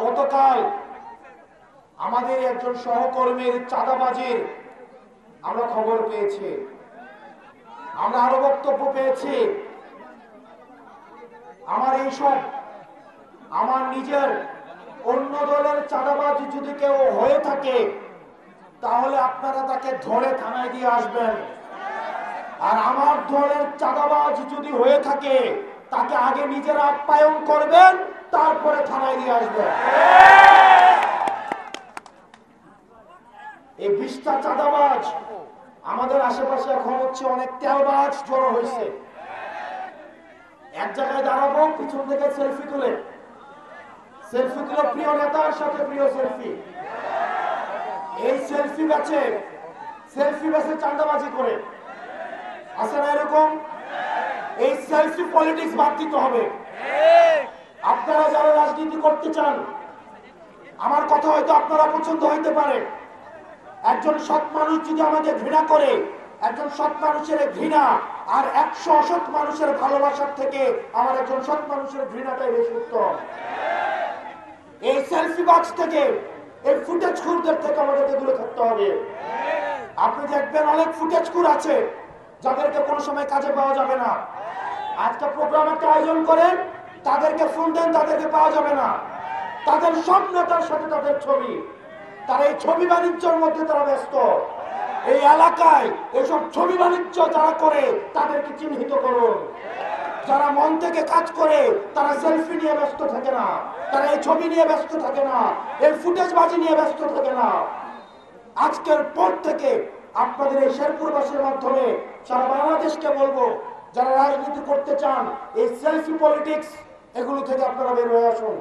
গতকাল আমাদের একজন সহকর্মীর চাঁদাবাজির আমরা খবর পেয়েছি, আমরা আরো বক্তব্য পেয়েছি। আমার নিজের অন্য দলের চাঁদাবাজি যদি কেউ হয়ে থাকে তাহলে আপনারা তাকে ধরে থানায় দিয়ে আসবেন, আর আমার দলের চাঁদাবাজ যদি হয়ে থাকে তাকে আগে নিজেরা আপ্যায়ন করবেন, তারপরে থানায় দিয়ে আসবেন। এই 20টা চাঁদাবাজ আমাদের আশেপাশে এখন হচ্ছে, অনেক তেলবাজ জড়ো হয়েছে। এক জায়গায় দাঁড়াবো, পিছন থেকে সেলফি তুলে প্রিয় নেতার সাথে প্রিয় সেলফি, এই সেলফি বেচে চাঁদাবাজি করে আছে না এরকম? এই সেলফি পলিটিক্স বাদ দিতে হবে। আপনারা যারা রাজনীতি করতে চান, আমার কথা হয়তো আপনারা পছন্দ হইতে পারে। একজন সৎ মানুষ যদি আমাকে ঘৃণা করে, একজন সৎ মানুষের ঘৃণা আর 100 অসৎ মানুষের ভালোবাসার থেকে আমার একজন সৎ মানুষের ঘৃণাটাই বেশি উত্তম। এই সেলফি বক্স থেকে, এই ফুটেজ খুরদের থেকে আমাদেরকে দূরে থাকতে হবে। আপনি দেখবেন অনেক ফুটেজ খুর আছে যাদেরকে কোনো সময় কাজে পাওয়া যাবে না। আজকে প্রোগ্রাম একটা আয়োজন করেন, তাদেরকে ফোন দেন, তাদেরকে পাওয়া যাবে না। তাদের সব নেতার সাথে তাদের ছবি, তারা এই ছবি বাণিজ্যের মধ্যে তারা ব্যস্ত। এই এলাকায় এইসব ছবি বাণিজ্য যারা করে তাদেরকে চিহ্নিত করুন। যারা মন থেকে কাজ করে তারা সেলফি নিয়ে ব্যস্ত থাকে না, তারা এই ছবি নিয়ে ব্যস্ত থাকে না, এই ফুটেজবাজি নিয়ে ব্যস্ত থাকে না। আজকের পর থেকে আপনাদের এই শেরপুরবাসীর মাধ্যমে সারা বাংলাদেশকে বলবো, যারা রাজনীতি করতে চান এই সেলফি পলিটিক্স এগুলো থেকে আপনারা বের হয়ে আসুন।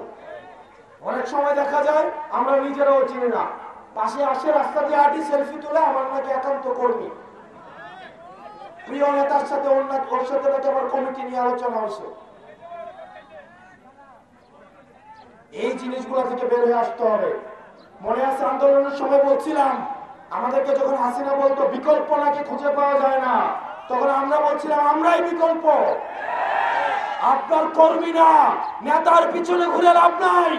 অনেক সময় দেখা যায় আমরা নিজেরাও চিনি না, পাশে আসে রাস্তা দিয়ে হাঁটি, সেলফি তুলে আমার নাকি একান্ত কর্মী, প্রিয় নেতার সাথে ওর সাথে নাকি আমার কমিটি নিয়ে আলোচনা হয়েছে। এই জিনিসগুলো থেকে বের হয়ে আসতে হবে। মনে আছে আন্দোলনের সময় বলছিলাম, আমাদেরকে যখন হাসিনা বলতো বিকল্প নাকি খুঁজে পাওয়া যায় না, তখন আমরা বলছিলাম আমরাই বিকল্প। আপনার কর্মী না, নেতার পিছনে ঘুরে লাভ নাই,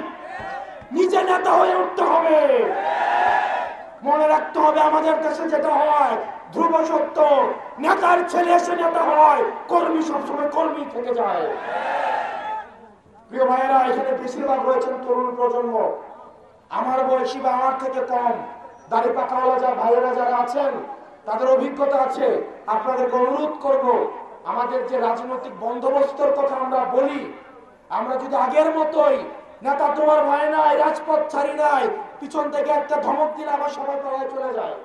নিজে নেতা হয়ে উঠতে হবে। মনে রাখতে হবে আমাদের দেশে যেটা হয় ধ্রুব সত্য, নেতার ছেলে এসে নেতা হয়, কর্মী সবসময় কর্মী থেকে যায়। প্রিয় ভাইয়েরা, এখানে বেশিরভাগ রয়েছেন তরুণ প্রজন্ম, আমার বয়সী বা আমার থেকে কম, দাড়ি পাকাওয়ালা যা ভাইয়েরা যারা আছেন তাদের অভিজ্ঞতা আছে। আপনাদেরকে অনুরোধ করব, আমাদের যে রাজনৈতিক বন্দোবস্তের কথা আমরা বলি, আমরা যদি আগের মতোই নেতা তোমার ভয় নাই, রাজপথ ছাড়ি নাই, পিছন থেকে একটা ধমক দিলে আমার সবাই পালায় চলে যায়,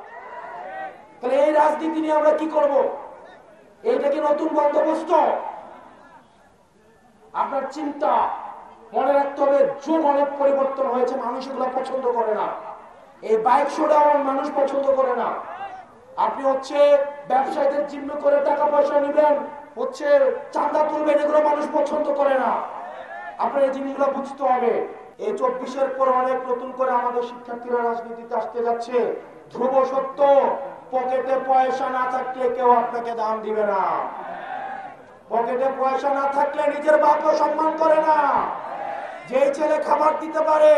তাহলে এই রাজনীতি নিয়ে আমরা কি করব? এইটা কি নতুন বন্দোবস্ত? আপনার চিন্তা মনে রাখতে হবে, যুগ অনেক পরিবর্তন হয়েছে, মানুষ এগুলো পছন্দ করে না। এই বাইক শোডাউন মানুষ পছন্দ করে না। আপনি হচ্ছে ব্যবসায়ীদের জিম্ম করে টাকা পয়সা নিবেন, হচ্ছে চাঁদা তুলবেন, এগুলো মানুষ পছন্দ করে না। আপনার এই জিনিসগুলো বুঝতে হবে। এই 24-এর পর অনেক নতুন করে আমাদের শিক্ষার্থীরা রাজনীতিতে আসতে যাচ্ছে। ধ্রুব সত্য, পকেটে পয়সা না থাকলে কেউ আপনাকে দাম দিবে না। পকেটে পয়সা না থাকলে নিজের বাপও সম্মান করে না। যেই ছেলে খাবার দিতে পারে,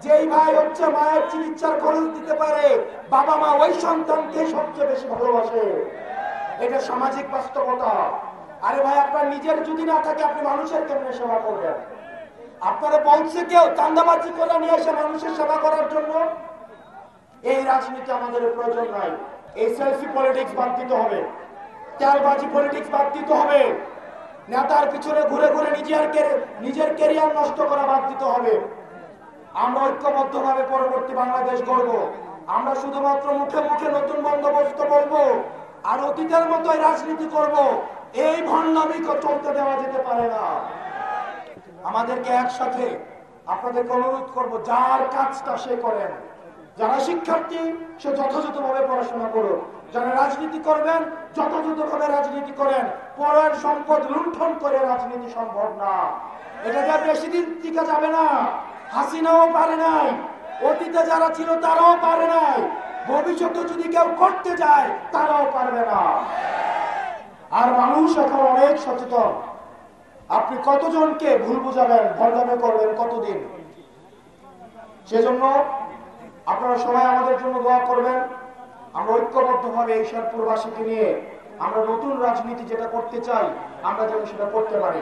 যেই ভাই হচ্ছে মায়ের চিকিৎসার খরচ দিতে পারে, বাবা মা ওই সন্তানকে সবচেয়ে বেশি ভালোবাসে। এটা সামাজিক বাস্তবতা। আরে ভাই, আপনার নিজের যদি না থাকে আপনি মানুষের কেমনে সেবা করবেন? আপনারা বলছে কেউ চাঁদাবাজি করে নিয়ে এসে মানুষের সেবা করার জন্য? এই রাজনীতি আমাদের প্রয়োজন নাই। এই সেলফি পলিটিক্স বাদ দিতে হবে, তেলবাজি পলিটিক্স বাদ দিতে হবে, নেতার পিছনে ঘুরে ঘুরে নিজের ক্যারিয়ার নষ্ট করা বাদ দিতে হবে। আমরা ঐক্যবদ্ধভাবে পরবর্তী বাংলাদেশ গড়ব। আমরা শুধুমাত্র মুখে মুখে নতুন বন্দোবস্ত বলবো আর অতীতের মতোই রাজনীতি করব, এই ভণ্ডামি চলতে দেওয়া যেতে পারে না। আমাদেরকে একসাথে আপনাদেরকে অনুরোধ করব, যার কাজটা সে করেন। যারা শিক্ষার্থী সে যথাযথভাবে পড়াশোনা করুন, যারা রাজনীতি করবেন যথাযথভাবে রাজনীতি করেন। পরের সম্পদ লুণ্ঠন করে রাজনীতি সম্ভব না। এটাকে বেশি দিন টিকা যাবে না। হাসিনাও পারে নাই, অতীতে যারা ছিল তারাও পারে নাই, ভবিষ্যতে যদি কেউ করতে যায় তারাও পারবে না। আর মানুষ এখন অনেক সচেতন। আপনি কতজনকে ভুল বুঝাবেন, ভণ্ডামি করবেন কতদিন? সেজন্য আপনারা সবাই আমাদের জন্য দোয়া করবেন। আমরা ঐক্যবদ্ধভাবে এই শেরপুরবাসীকে নিয়ে আমরা নতুন রাজনীতি যেটা করতে চাই আমরা যেন সেটা করতে পারি।